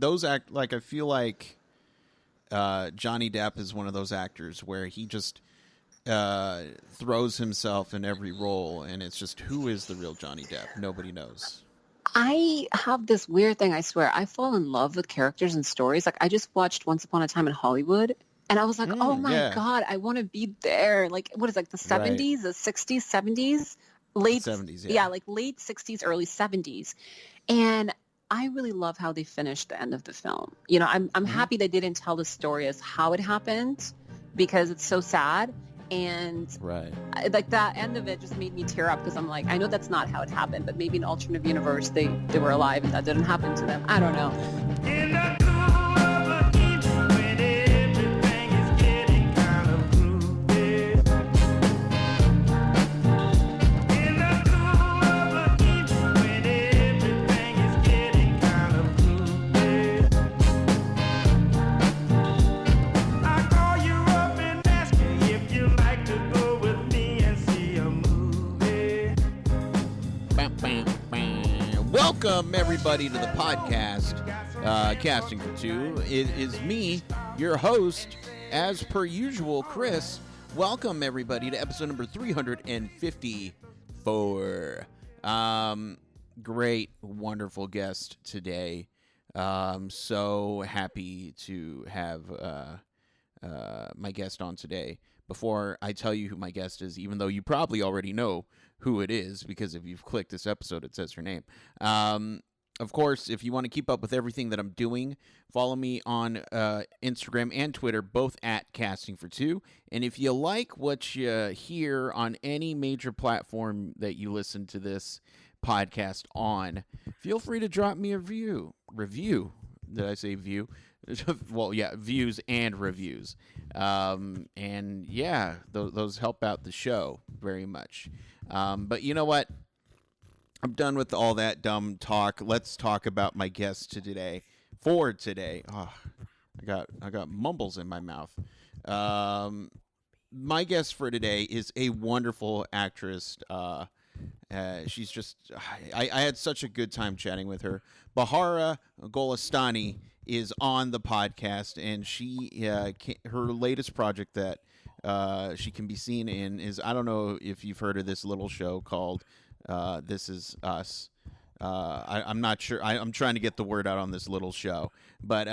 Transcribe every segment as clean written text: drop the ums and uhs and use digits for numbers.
those act like, I feel like Johnny Depp is one of those actors where he just throws himself in every role, and it's just, who is the real Johnny Depp? Nobody knows. I have this weird thing, I swear. I fall in love with characters and stories. Like, I just watched Once Upon a Time in Hollywood, and I was like, oh my God, I want to be there. Like, what is it, like the 70s, the 60s, 70s? Late 70s, yeah. Like late 60s, early 70s. And I really love how they finished the end of the film. You know, I'm happy they didn't tell the story as how it happened, because it's so sad. And like that end of it just made me tear up, because I'm like, I know that's not how it happened, but maybe in an alternate universe they were alive and that didn't happen to them. I don't know. In the cool of the evening, when everything is getting kind of groovy. In the cool of the evening, when everything is getting kind of groovy. I call you up and ask you if you like to go with me and see a movie. Welcome, everybody, to the podcast, Casting for Two. It is me, your host, as per usual, Chris. Welcome, everybody, to episode number 354. Great, wonderful guest today. So happy to have my guest on today. Before I tell you who my guest is, even though you probably already know who it is, because if you've clicked this episode, it says her name. Of course, if you want to keep up with everything that I'm doing, follow me on Instagram and Twitter, both at Casting for Two. And if you like what you hear on any major platform that you listen to this podcast on, feel free to drop me a review. Did I say view? Well, yeah, views and reviews. And yeah, those help out the show very much. But you know what? I'm done with all that dumb talk. Let's talk about my guest today. For today. Oh, I got mumbles in my mouth. My guest for today is a wonderful actress. She's just, I had such a good time chatting with her. Bahara Golestani is on the podcast, and she, her latest project that she can be seen in is, I don't know if you've heard of this little show called This Is Us. I'm not sure. I'm trying to get the word out on this little show. But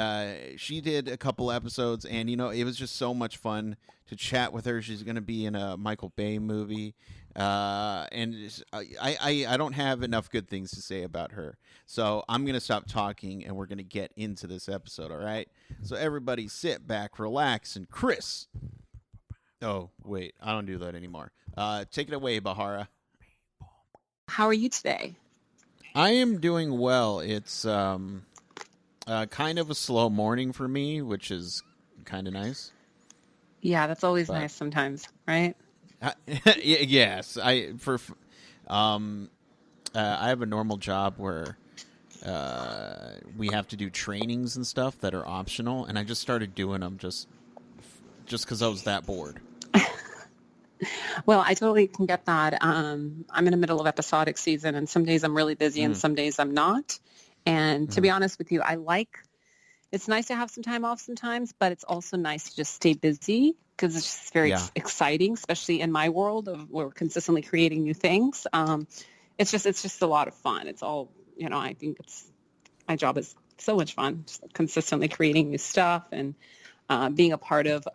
she did a couple episodes, and, you know, it was just so much fun to chat with her. She's going to be in a Michael Bay movie. And I don't have enough good things to say about her. So I'm going to stop talking, and we're going to get into this episode, all right? So everybody sit back, relax, and Chris. Oh, wait. I don't do that anymore. Take it away, Bahara. How are you today? I am doing well. It's kind of a slow morning for me, which is kind of nice. Yeah, that's always nice sometimes, right? Yes. I have a normal job where we have to do trainings and stuff that are optional, and I just started doing them just because I was that bored. Well, I totally can get that. I'm in the middle of episodic season, and some days I'm really busy and some days I'm not. And to be honest with you, it's nice to have some time off sometimes, but it's also nice to just stay busy, because it's just very exciting, especially in my world of where we're consistently creating new things. It's just a lot of fun. It's all, you know, I think my job is so much fun, just consistently creating new stuff and being a part of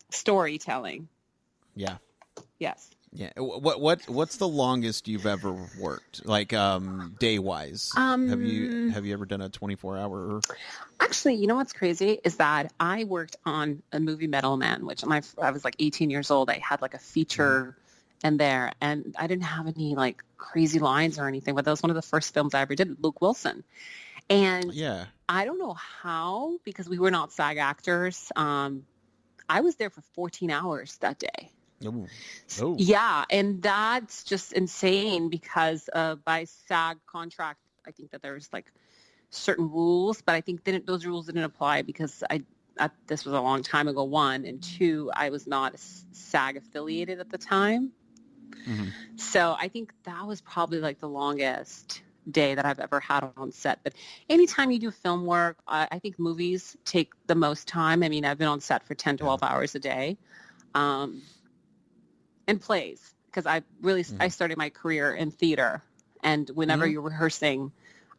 storytelling. Yeah. Yes. Yeah. What's the longest you've ever worked, like day wise? Have you ever done a 24-hour? Actually, you know what's crazy is that I worked on a movie Metal Man, which I was like 18 years old. I had like a feature in there, and I didn't have any like crazy lines or anything, but that was one of the first films I ever did with Luke Wilson. And I don't know how, because we were not SAG actors. I was there for 14 hours that day. Oh. Yeah, and that's just insane, because by SAG contract, I think that there's like certain rules, but I think those rules didn't apply because this was a long time ago, one, and two, I was not SAG affiliated at the time. Mm-hmm. So I think that was probably like the longest day that I've ever had on set. But anytime you do film work, I think movies take the most time. I mean, I've been on set for 10, 12 hours a day. And plays, because I started my career in theater, and whenever you're rehearsing,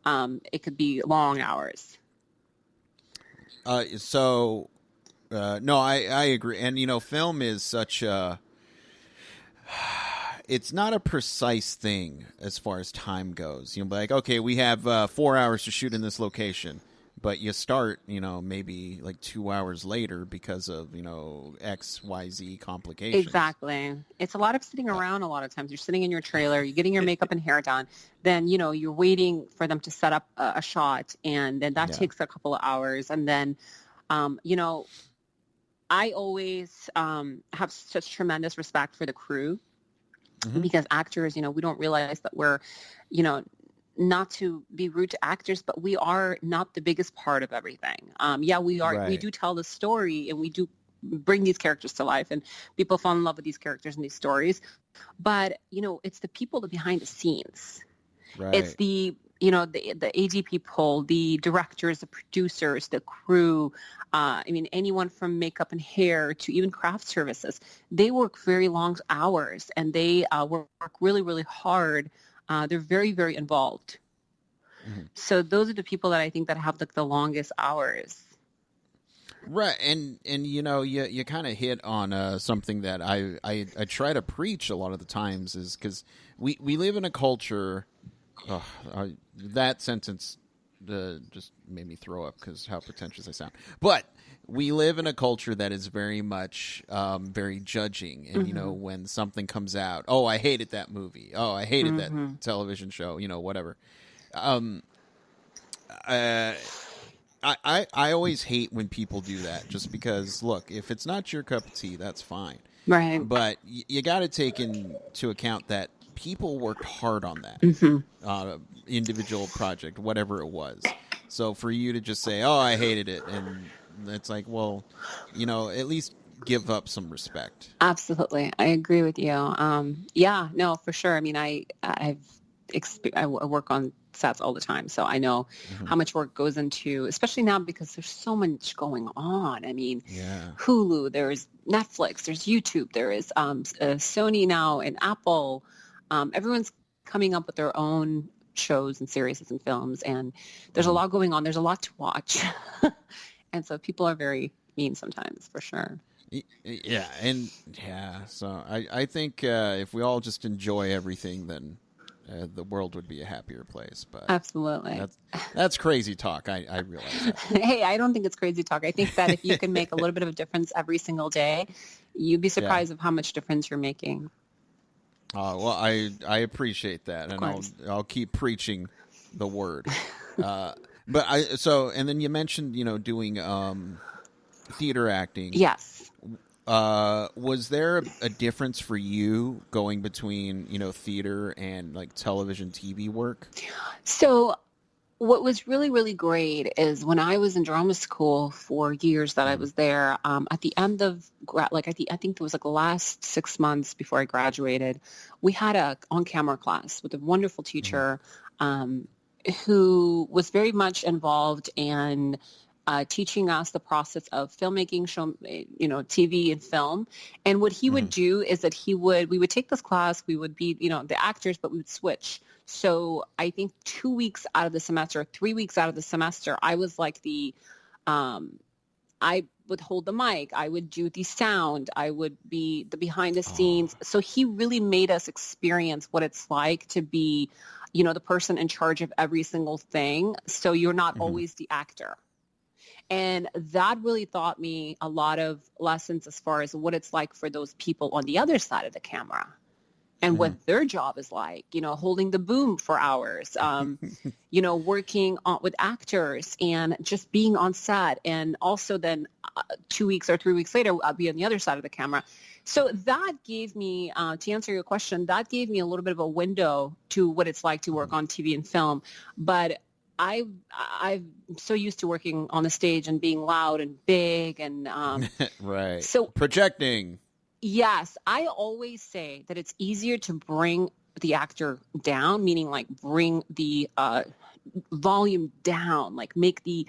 it could be long hours. No, I agree. And, film is such a, it's not a precise thing as far as time goes. Like, okay, we have 4 hours to shoot in this location, but you start, maybe like 2 hours later because of, X, Y, Z complications. Exactly. It's a lot of sitting around a lot of times. You're sitting in your trailer, you're getting your makeup and hair done. Then, you're waiting for them to set up a shot, and then that takes a couple of hours. And then, I always have such tremendous respect for the crew, because actors, we don't realize that we're, not to be rude to actors, but we are not the biggest part of everything. We are. Right. We do tell the story, and we do bring these characters to life, and people fall in love with these characters and these stories. But, it's the people behind the scenes. Right. It's the ADP pull, the directors, the producers, the crew, anyone from makeup and hair to even craft services. They work very long hours, and they work really, really hard. They're very, very involved. So those are the people that I think that have the longest hours. Right. And you kind of hit on something that I try to preach a lot of the times, is because we live in a culture. That sentence just made me throw up because how pretentious I sound. But we live in a culture that is very much very judging. And, when something comes out, oh, I hated that movie. Oh, I hated that television show, whatever. I always hate when people do that, just because, look, if it's not your cup of tea, that's fine. Right. But you got to take into account that people worked hard on that individual project, whatever it was. So for you to just say, oh, I hated it, and it's like, well, at least give up some respect. Absolutely. I agree with you. No, for sure. I mean, I work on sets all the time, so I know how much work goes into, especially now because there's so much going on. I mean, Hulu, there's Netflix, there's YouTube, there is Sony now, and Apple. Everyone's coming up with their own shows and series and films, and there's a lot going on. There's a lot to watch. And so people are very mean sometimes, for sure. Yeah. So I think if we all just enjoy everything, then the world would be a happier place. But absolutely, that's crazy talk. I realize that. Hey, I don't think it's crazy talk. I think that if you can make a little bit of a difference every single day, you'd be surprised of how much difference you're making. Well, I appreciate that, and I'll keep preaching the word. And then you mentioned doing theater acting. Yes. Was there a difference for you going between theater and like television, TV work? So what was really, really great is when I was in drama school for years that I was there, at the end of, I think it was the last 6 months before I graduated, we had a on-camera class with a wonderful teacher who was very much involved in teaching us the process of filmmaking, TV and film. And what he would do is that we would take this class, we would be, the actors, but we would switch. So I think 2 weeks out of the semester, 3 weeks out of the semester, I was like I would hold the mic, I would do the sound, I would be the behind the scenes. So he really made us experience what it's like to be, the person in charge of every single thing. So you're not always the actor. And that really taught me a lot of lessons as far as what it's like for those people on the other side of the camera and what their job is like, holding the boom for hours, working with actors and just being on set. And also then 2 weeks or 3 weeks later, I'll be on the other side of the camera. So that gave me, to answer your question, that gave me a little bit of a window to what it's like to work on TV and film. But I'm so used to working on the stage and being loud and big and right. So projecting. Yes, I always say that it's easier to the actor down, meaning like bring the volume down, like make the,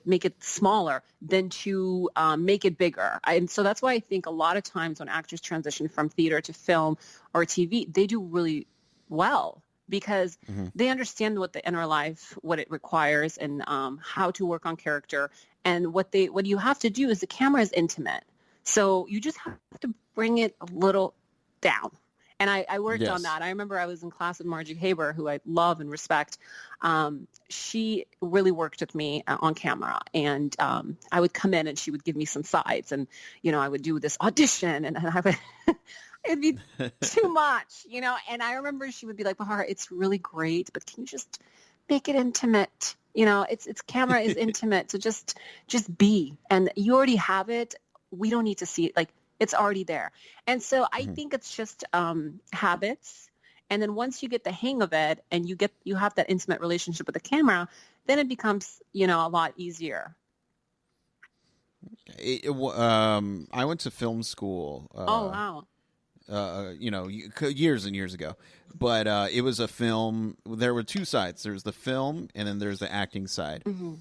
make it smaller than to make it bigger. And so that's why I think a lot of times when actors transition from theater to film or TV, they do really well because they understand what the inner life, what it requires, and how to work on character. And what you have to do is the camera is intimate. So you just have to bring it a little down. And I worked on that. I remember I was in class with Margie Haber, who I love and respect. She really worked with me on camera. And I would come in and she would give me some sides. And, I would do this audition and I would, it'd be too much, And I remember she would be like, Bahara, it's really great, but can you just make it intimate? It's camera is intimate. So just be. And you already have it. We don't need to see it. Like, it's already there. And so I think it's just habits. And then once you get the hang of it and you have that intimate relationship with the camera, then it becomes, a lot easier. I went to film school. Oh, wow. Years and years ago. But it was a film. There were two sides. There's the film and then there's the acting side. Mm-hmm.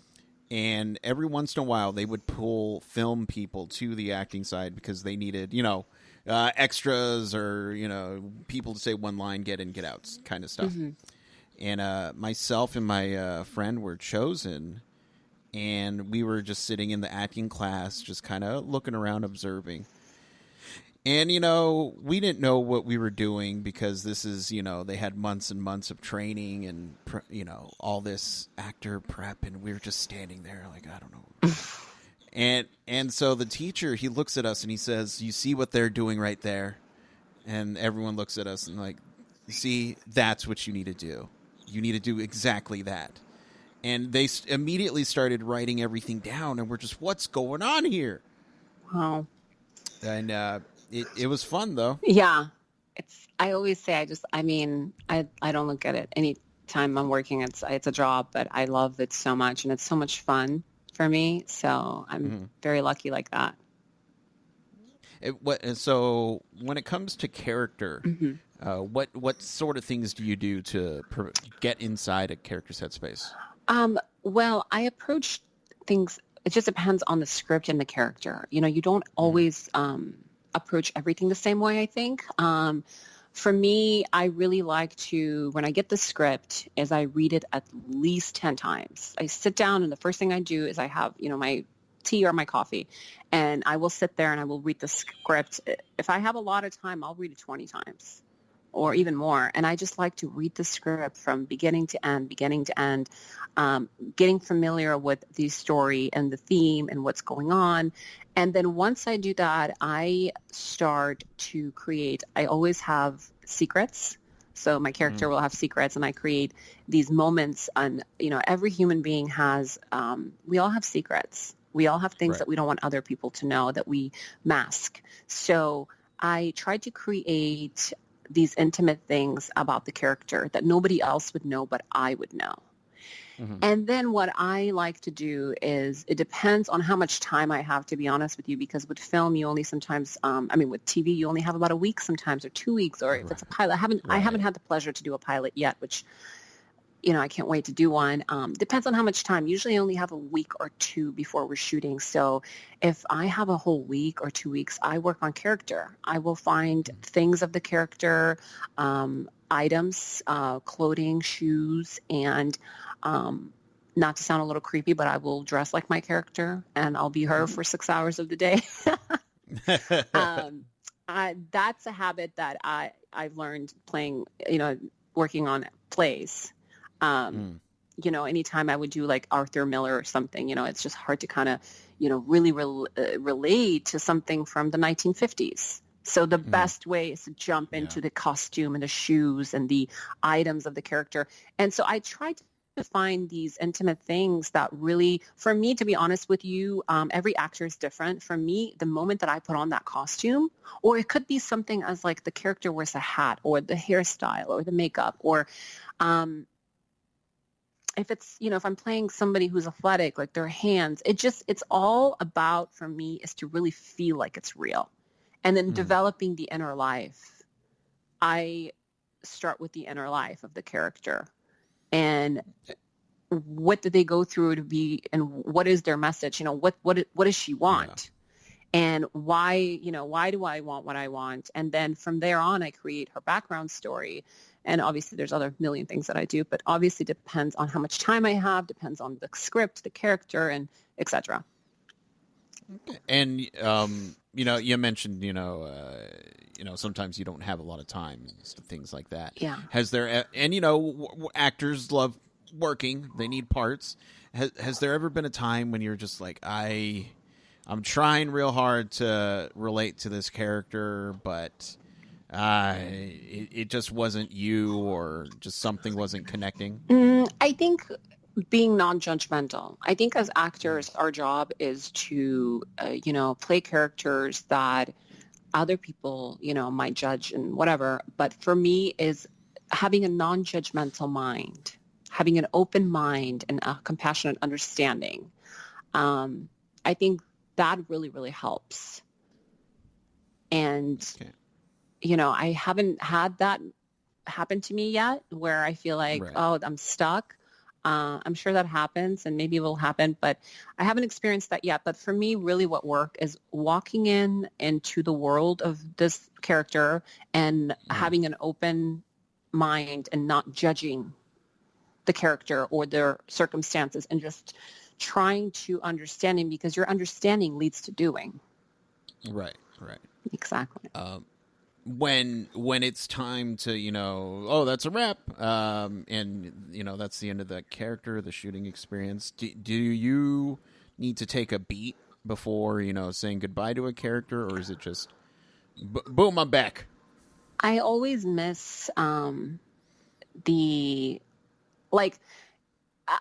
And every once in a while, they would pull film people to the acting side because they needed, extras or, people to say one line, get in, get out kind of stuff. Mm-hmm. And myself and my friend were chosen, and we were just sitting in the acting class, just kind of looking around, observing. And, we didn't know what we were doing because this is, they had months and months of training and, all this actor prep. And we were just standing there like, I don't know. and so the teacher, he looks at us and he says, you see what they're doing right there? And everyone looks at us and like, see, that's what you need to do. You need to do exactly that. And they immediately started writing everything down. And we're just, what's going on here? Wow. And, it was fun though. Yeah. I always say, I don't look at it any time I'm working. It's a job, but I love it so much and it's so much fun for me. So I'm very lucky like that. So when it comes to character, what sort of things do you do to get inside a character's headspace? Well, I approach things, it just depends on the script and the character. You don't always, approach everything the same way, I think. For me, I really like to, when I get the script, is I read it at least 10 times. I sit down and the first thing I do is I have, my tea or my coffee, and I will sit there and I will read the script. If I have a lot of time, I'll read it 20 times or even more. And I just like to read the script from beginning to end, getting familiar with the story and the theme and what's going on. And then once I do that, I start to create, I always have secrets. So my character will have secrets and I create these moments. And, every human being has, we all have secrets. We all have things that we don't want other people to know that we mask. So I try to create these intimate things about the character that nobody else would know, but I would know. Mm-hmm. And then what I like to do is, it depends on how much time I have, to be honest with you, because with film, you only sometimes, with TV, you only have about a week sometimes or 2 weeks, or if it's a pilot. I haven't had the pleasure to do a pilot yet, which, I can't wait to do one. Depends on how much time. Usually I only have a week or two before we're shooting. So if I have a whole week or 2 weeks, I work on character. I will find things of the character, items, clothing, shoes, and not to sound a little creepy, but I will dress like my character and I'll be her for 6 hours of the day. That's a habit that I've learned playing, working on plays. Anytime I would do like Arthur Miller or something, it's just hard to kind of, really relate to something from the 1950s. So the best way is to jump into the costume and the shoes and the items of the character. And so I tried to find these intimate things that really, for me, to be honest with you, every actor is different. For me, the moment that I put on that costume, or it could be something as like the character wears a hat or the hairstyle or the makeup, or if it's, if I'm playing somebody who's athletic, like their hands, it's all about, for me, is to really feel like it's real. And then developing the inner life. I start with the inner life of the character and what did they go through to be, and what is their message? What does she want? Yeah. And why do I want what I want? And then from there on, I create her background story. And obviously there's other million things that I do, but obviously depends on how much time I have, depends on the script, the character, and etc. And, you mentioned, sometimes you don't have a lot of time and things like that. Yeah. Has there, and, actors love working, they need parts. Has there ever been a time when you're just like, I'm trying real hard to relate to this character, but it just wasn't you, or just something wasn't connecting? I think being non-judgmental. I think as actors, our job is to, play characters that other people, might judge and whatever. But for me is having a non-judgmental mind, having an open mind and a compassionate understanding. I think that really, really helps. And, I haven't had that happen to me yet where I feel like, right, I'm stuck. I'm sure that happens and maybe it will happen, but I haven't experienced that yet. But for me, really what work is walking into the world of this character and having an open mind and not judging the character or their circumstances and just trying to understand him, because your understanding leads to doing. Right. Exactly. When it's time to, that's a wrap, and that's the end of the character, the shooting experience, do you need to take a beat before saying goodbye to a character, or is it just boom, I'm back? I always miss I feel like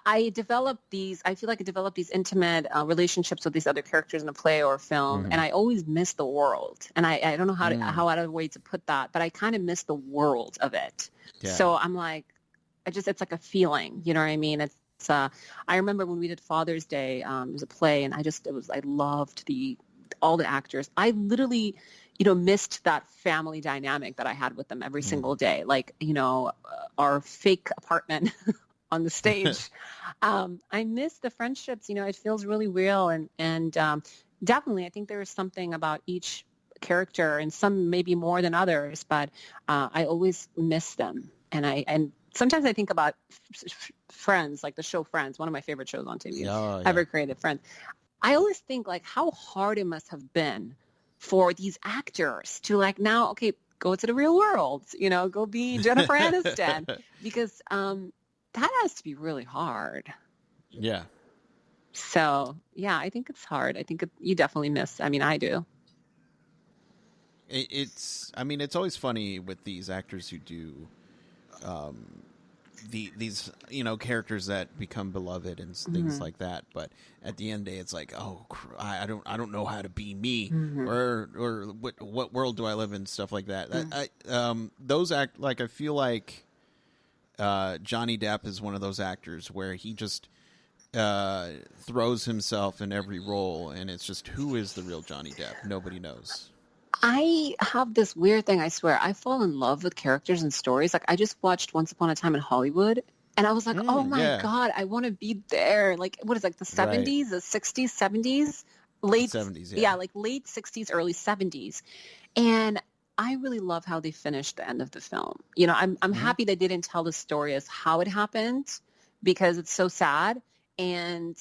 I developed these intimate relationships with these other characters in a play or a film, and I always miss the world. And I don't know how out of a way to put that, but I kind of miss the world of it. Yeah. So I'm like, it's like a feeling, you know what I mean? It's I remember when we did Father's Day, it was a play, and I loved all the actors. I literally, missed that family dynamic that I had with them every single day. Like, our fake apartment on the stage. I miss the friendships, it feels really real. And definitely, I think there is something about each character, and some maybe more than others, but I always miss them. And sometimes I think about Friends, like the show Friends, one of my favorite shows on TV ever created, Friends. I always think like how hard it must have been for these actors to now, okay, go to the real world, go be Jennifer Aniston, because that has to be really hard. Yeah. So, yeah, I think it's hard. I think you definitely miss. I mean, I do. It's always funny with these actors who do these characters that become beloved and things like that. But at the end of the day, it's like, I don't know how to be me, or what world do I live in, stuff like that. Those act like, I feel like Johnny Depp is one of those actors where he just throws himself in every role, and it's just, who is the real Johnny Depp? Nobody knows. I have this weird thing, I swear. I fall in love with characters and stories. Like, I just watched Once Upon a Time in Hollywood, and I was like, oh my God, I want to be there. Like, what is it, like the 70s, the 60s, 70s? Late 70s, yeah. Yeah, like late 60s, early 70s. And I really love how they finished the end of the film. I'm happy they didn't tell the story as how it happened, because it's so sad. And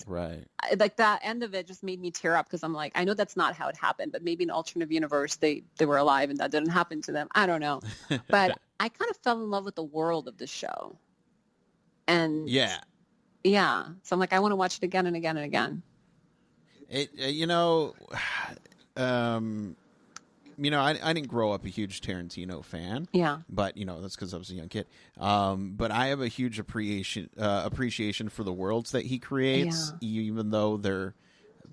like that end of it just made me tear up, because I'm like, I know that's not how it happened, but maybe in an alternate universe they were alive and that didn't happen to them. I don't know. But I kind of fell in love with the world of the show. And yeah. So I'm like, I want to watch it again and again and again. I didn't grow up a huge Tarantino fan. Yeah. But, that's because I was a young kid. But I have a huge appreciation for the worlds that he creates, even though they're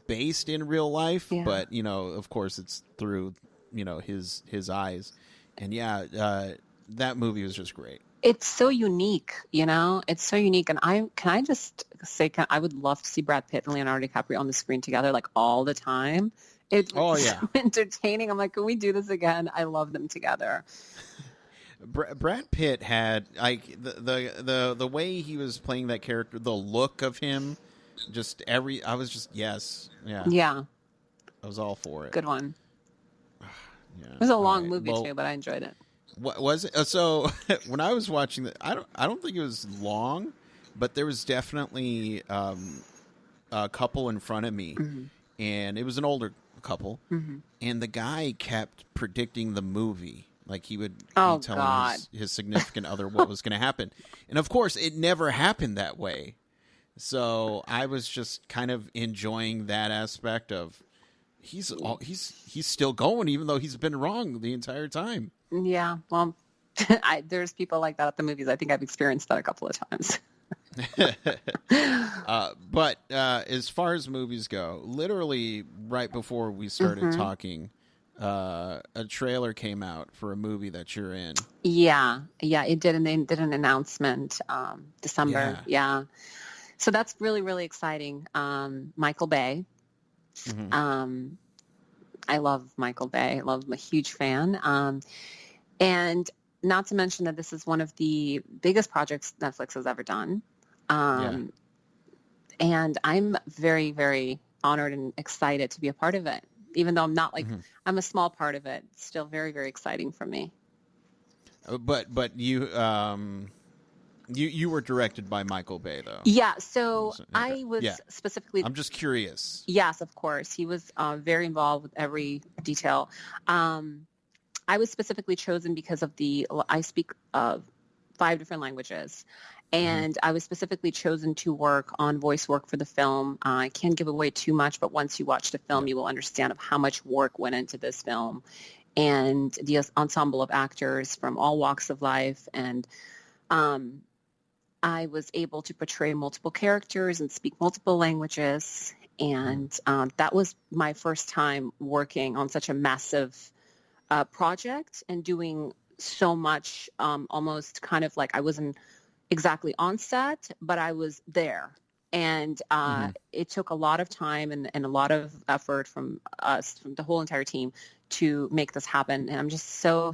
based in real life. Yeah. But, of course, it's through, his eyes. And, that movie was just great. It's so unique, It's so unique. And I just say, I would love to see Brad Pitt and Leonardo DiCaprio on the screen together, like, all the time. It's so entertaining. I'm like, can we do this again? I love them together. Brad Pitt had like the way he was playing that character, the look of him, I was just yes, yeah, Yeah, I was all for it. good one. Yeah, It was a all long right. movie Well, too, but I enjoyed it. what was it? So when I was watching I don't think it was long, but there was definitely a couple in front of me, Mm-hmm. and it was an older couple, Mm-hmm. and the guy kept predicting the movie. Like he would be Oh telling God. his significant other what was going to happen, and of course, it never happened that way. So I was just kind of enjoying that aspect of he's still going, even though he's been wrong the entire time. Yeah, well, there's people like that at the movies. I think I've experienced that a couple of times. But as far as movies go, literally right before we started Mm-hmm. talking, a trailer came out for a movie that you're in. Yeah, it did, and they did an announcement December. Yeah. So that's really, really exciting. Michael Bay. Mm-hmm. I love Michael Bay. I'm a huge fan. And not to mention that this is one of the biggest projects Netflix has ever done. And I'm very, very honored and excited to be a part of it. Even though I'm not like, I'm a small part of it, it's still very, very exciting for me. But you were directed by Michael Bay, though. Yeah, so Okay. I was specifically... I'm just curious. Yes, of course. He was very involved with every detail. I was specifically chosen because of I speak 5 different languages. And I was specifically chosen to work on voice work for the film. I can't give away too much, but once you watch the film, you will understand of how much work went into this film. And the ensemble of actors from all walks of life. And I was able to portray multiple characters and speak multiple languages. And that was my first time working on such a massive project and doing so much, almost kind of like I wasn't exactly on set, but I was there. And it took a lot of time and a lot of effort from us, from the whole entire team, to make this happen. And I'm just so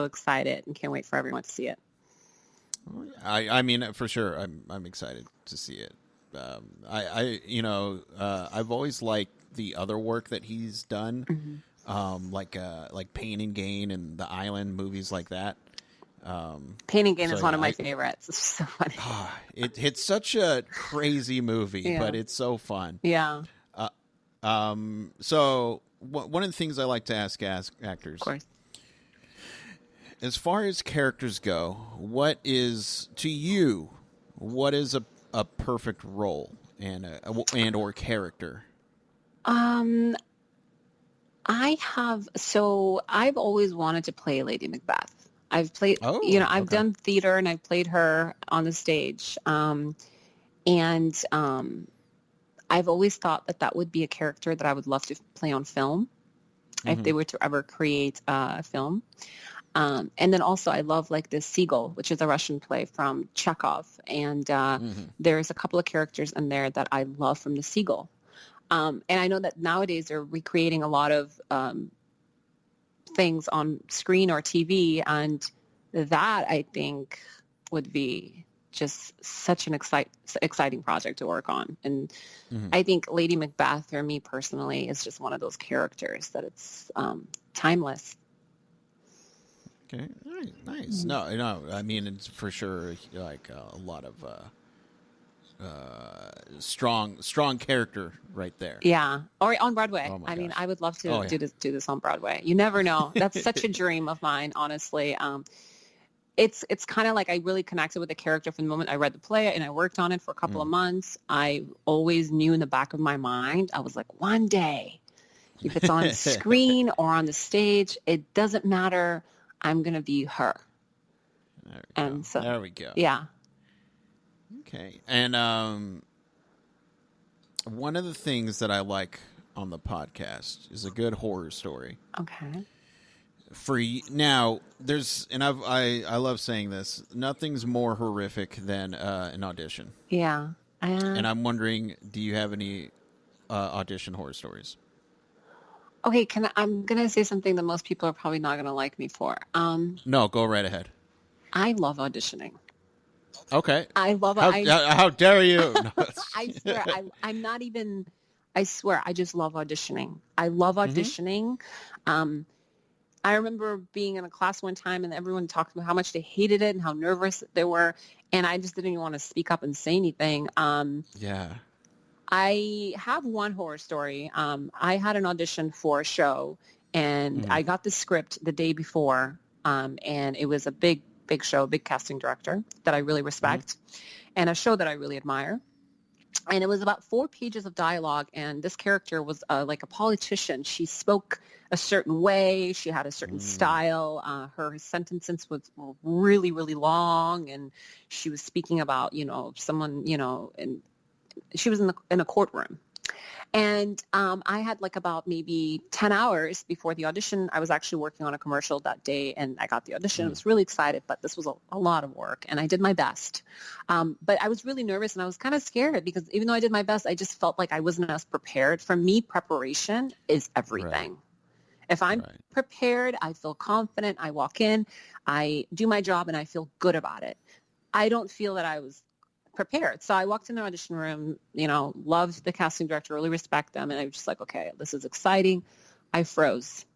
excited and can't wait for everyone to see it. I mean, for sure, I'm excited to see it. I've always liked the other work that he's done, like Pain and Gain and The Island, movies like that. Pain and Gain is one of my favorites. It's so funny. It's such a crazy movie, but it's so fun. Yeah. So one of the things I like to ask actors, of course, as far as characters go, what is a perfect role and or character? I've always wanted to play Lady Macbeth. I've played, I've done theater and I've played her on the stage. I've always thought that would be a character that I would love to play on film if they were to ever create a film. And then also I love like the Seagull, which is a Russian play from Chekhov. And there's a couple of characters in there that I love from the Seagull. And I know that nowadays they're recreating a lot of things on screen or TV, and that I think would be just such an exciting project to work on. And I think Lady Macbeth, for me personally, is just one of those characters that it's timeless. Okay, nice. No, I mean, it's for sure like a lot of strong character right there. Yeah, or on Broadway. I mean, I would love to do this on Broadway. You never know. That's such a dream of mine, honestly. It's kind of like I really connected with the character from the moment I read the play and I worked on it for a couple of months. I always knew in the back of my mind, I was like, one day, if it's on screen or on the stage, it doesn't matter. I'm going to be her. There we go. Yeah. Okay. And one of the things that I like on the podcast is a good horror story. Okay. Now, I love saying this. Nothing's more horrific than an audition. Yeah. And I'm wondering, do you have any audition horror stories? Okay, I'm going to say something that most people are probably not going to like me for. No, go right ahead. I love auditioning. Okay. I love it. How dare you? No. I swear, I'm not even, I swear, I just love auditioning. I love auditioning. I remember being in a class one time and everyone talked about how much they hated it and how nervous they were. And I just didn't even want to speak up and say anything. Yeah. I have one horror story. I had an audition for a show and I got the script the day before. And it was a big show, big casting director that I really respect and a show that I really admire. And it was about 4 pages of dialogue. And this character was like a politician. She spoke a certain way. She had a certain style. Her sentences were really, really long. And she was speaking about, someone, and she was in a courtroom. And I had like about maybe 10 hours before the audition. I was actually working on a commercial that day and I got the audition. I was really excited, but this was a lot of work and I did my best. But I was really nervous and I was kind of scared because even though I did my best, I just felt like I wasn't as prepared. For me, preparation is everything. Right. If I'm prepared, I feel confident. I walk in, I do my job and I feel good about it. I don't feel that I was prepared. So I walked in the audition room, loved the casting director, really respect them. And I was just like, okay, this is exciting. I froze.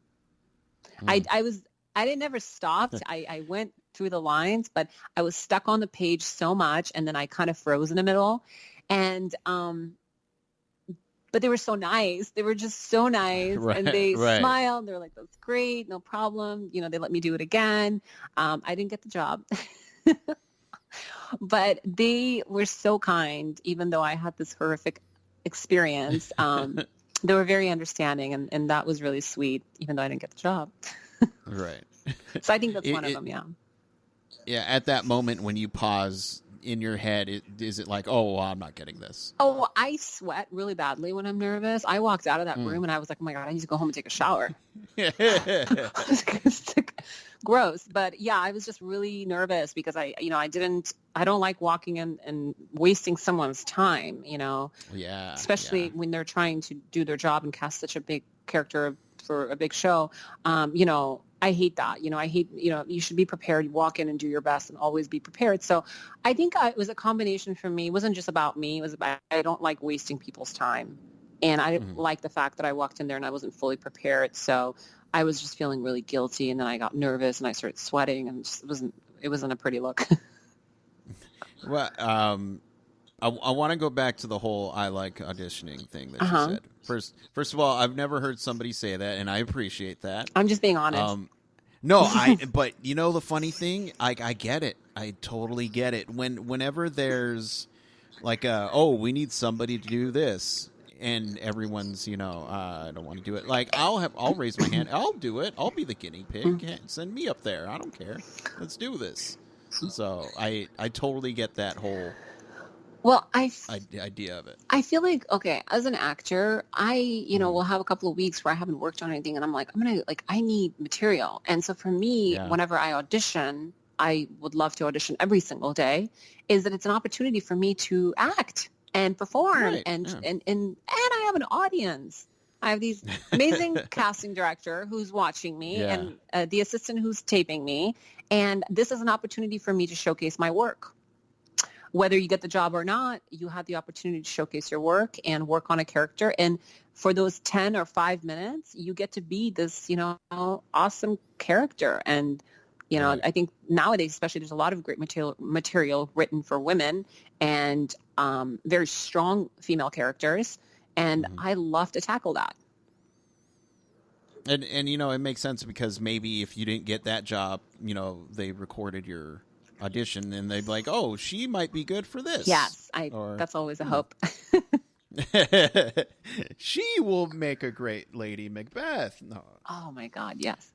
I didn't ever stopped. I went through the lines, but I was stuck on the page so much. And then I kind of froze in the middle. And, but they were so nice. They were just so nice. And they smiled. They were like, that's great. No problem. They let me do it again. I didn't get the job. But they were so kind, even though I had this horrific experience. They were very understanding, and that was really sweet, even though I didn't get the job. Right. So I think that's one of them, yeah. Yeah, at that moment when you pause in your head, is it like, oh, well, I'm not getting this? Oh, I sweat really badly when I'm nervous. I walked out of that room and I was like, oh my God, I need to go home and take a shower. Gross. But yeah, I was just really nervous because I don't like walking in and wasting someone's time, Yeah. Especially when they're trying to do their job and cast such a big character for a big show. I hate that. I hate, you should be prepared. You walk in and do your best and always be prepared. So I think it was a combination for me. It wasn't just about me. It was about, I don't like wasting people's time. And I didn't like the fact that I walked in there and I wasn't fully prepared. So I was just feeling really guilty. And then I got nervous and I started sweating and it wasn't a pretty look. Well, I want to go back to the whole I like auditioning thing that you said. First of all, I've never heard somebody say that, and I appreciate that. I'm just being honest. But the funny thing, I get it. I totally get it. Whenever there's like we need somebody to do this, and everyone's I don't want to do it. Like I'll raise my hand. I'll do it. I'll be the guinea pig. Send me up there. I don't care. Let's do this. So I totally get that whole. Well, idea of it. I feel like, okay, as an actor, I, will have a couple of weeks where I haven't worked on anything and I'm like, I need material. And so for me, whenever I audition, I would love to audition every single day, is that it's an opportunity for me to act and perform and I have an audience. I have these amazing casting director who's watching me and the assistant who's taping me. And this is an opportunity for me to showcase my work. Whether you get the job or not, you have the opportunity to showcase your work and work on a character. And for those 10 or 5 minutes, you get to be this, awesome character. And, I think nowadays, especially, there's a lot of great material written for women and very strong female characters. And I love to tackle that. And it makes sense because maybe if you didn't get that job, they recorded your audition and they'd be like, oh, she might be good for this. Yes, that's always a hope. She will make a great Lady Macbeth. No. Oh my God, yes.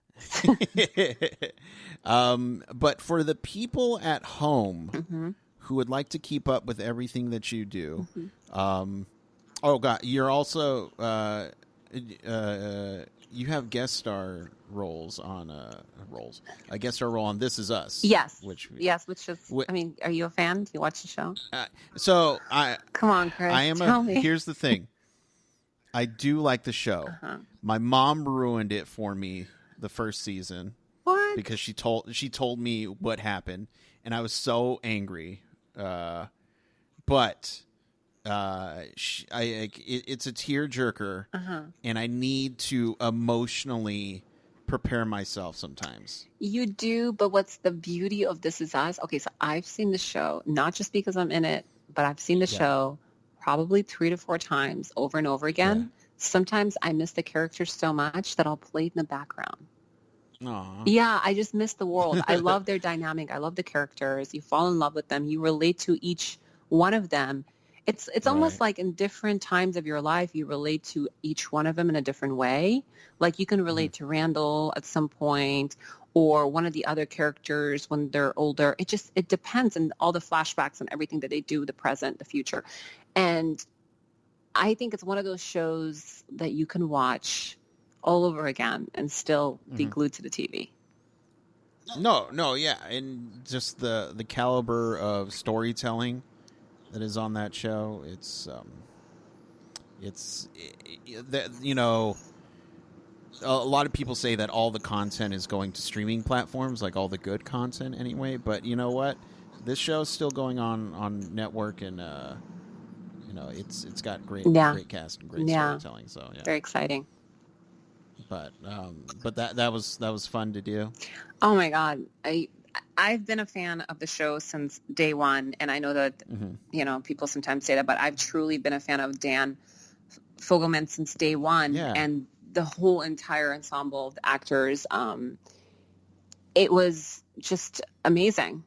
But for the people at home who would like to keep up with everything that you do, oh God, you're also you have guest star roles on a guest star role on This Is Us. Yes, which is. Are you a fan? Do you watch the show? Come on, Chris. Tell me. Here's the thing. I do like the show. My mom ruined it for me the first season. What? because she told me what happened, and I was so angry. But it's a tearjerker, and I need to emotionally prepare myself sometimes. You do, but what's the beauty of This Is Us? Okay, so I've seen the show, not just because I'm in it, but I've seen the show probably 3 to 4 times over and over again. Yeah. Sometimes I miss the characters so much that I'll play it in the background. Aww. Yeah, I just miss the world. I love their dynamic. I love the characters. You fall in love with them. You relate to each one of them. It's almost like in different times of your life, you relate to each one of them in a different way. Like you can relate to Randall at some point, or one of the other characters when they're older. It depends, and all the flashbacks and everything that they do, the present, the future. And I think it's one of those shows that you can watch all over again and still be glued to the TV. No, yeah, and just the caliber of storytelling that is on that show. A lot of people say that all the content is going to streaming platforms, like all the good content anyway. But you know what? This show is still going on network, and it's got great cast and great storytelling. So yeah, very exciting. But that was fun to do. Oh my God, I've been a fan of the show since day one, and I know that people sometimes say that, but I've truly been a fan of Dan Fogelman since day one, and the whole entire ensemble of the actors. It was just amazing.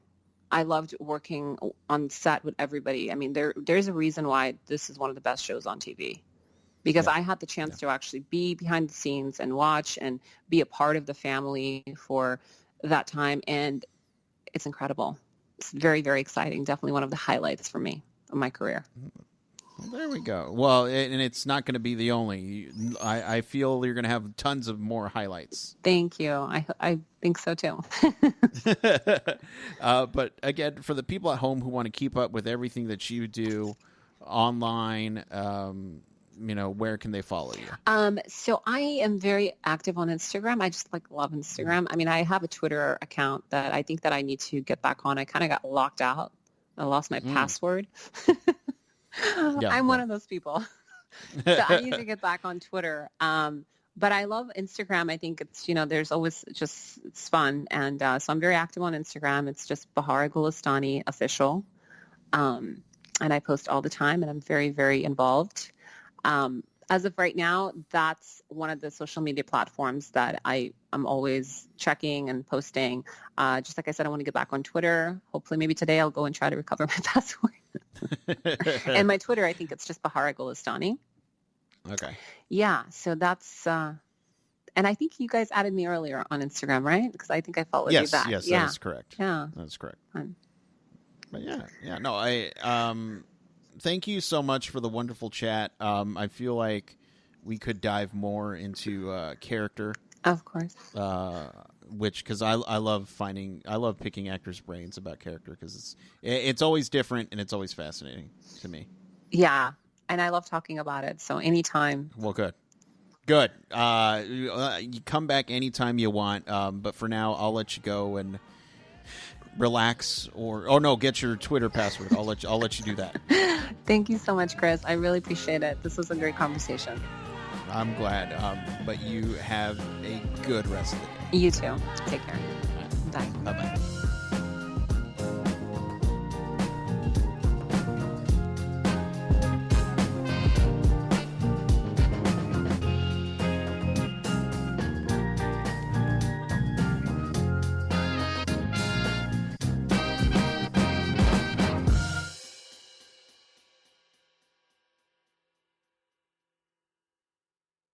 I loved working on set with everybody. I mean, there's a reason why this is one of the best shows on TV. Because I had the chance to actually be behind the scenes and watch and be a part of the family for that time. And it's incredible. It's very, very exciting. Definitely one of the highlights for me of my career. Well, there we go. Well, and it's not going to be the only. I feel you're going to have tons of more highlights. Thank you. I think so too. But again, for the people at home who want to keep up with everything that you do online, where can they follow you? So I am very active on Instagram. I just love Instagram. I mean, I have a Twitter account that I think that I need to get back on. I kind of got locked out. I lost my password. I'm one of those people. So I need to get back on Twitter. But I love Instagram. I think it's, there's always it's fun. And so I'm very active on Instagram. It's just Bahara Golestani official. And I post all the time, and I'm very, very involved. As of right now, that's one of the social media platforms that I'm always checking and posting. Just like I said, I want to get back on Twitter. Hopefully maybe today I'll go and try to recover my password. And my Twitter, I think it's just Bahara Golestani. Okay. Yeah. So that's, and I think you guys added me earlier on Instagram, right? Because I think I followed you back. Yes, that is correct. Yeah. That's correct. But no, thank you so much for the wonderful chat. I feel like we could dive more into character. Of course. Because I love picking actors' brains about character, because it's always different and it's always fascinating to me. Yeah, and I love talking about it. So anytime. Well, good. You come back anytime you want. But for now, I'll let you go and relax, get your Twitter password. I'll let you do that. Thank you so much, Chris. I really appreciate it. This was a great conversation. I'm glad. But you have a good rest of the day. You too. Take care. Right. Bye. Bye-bye.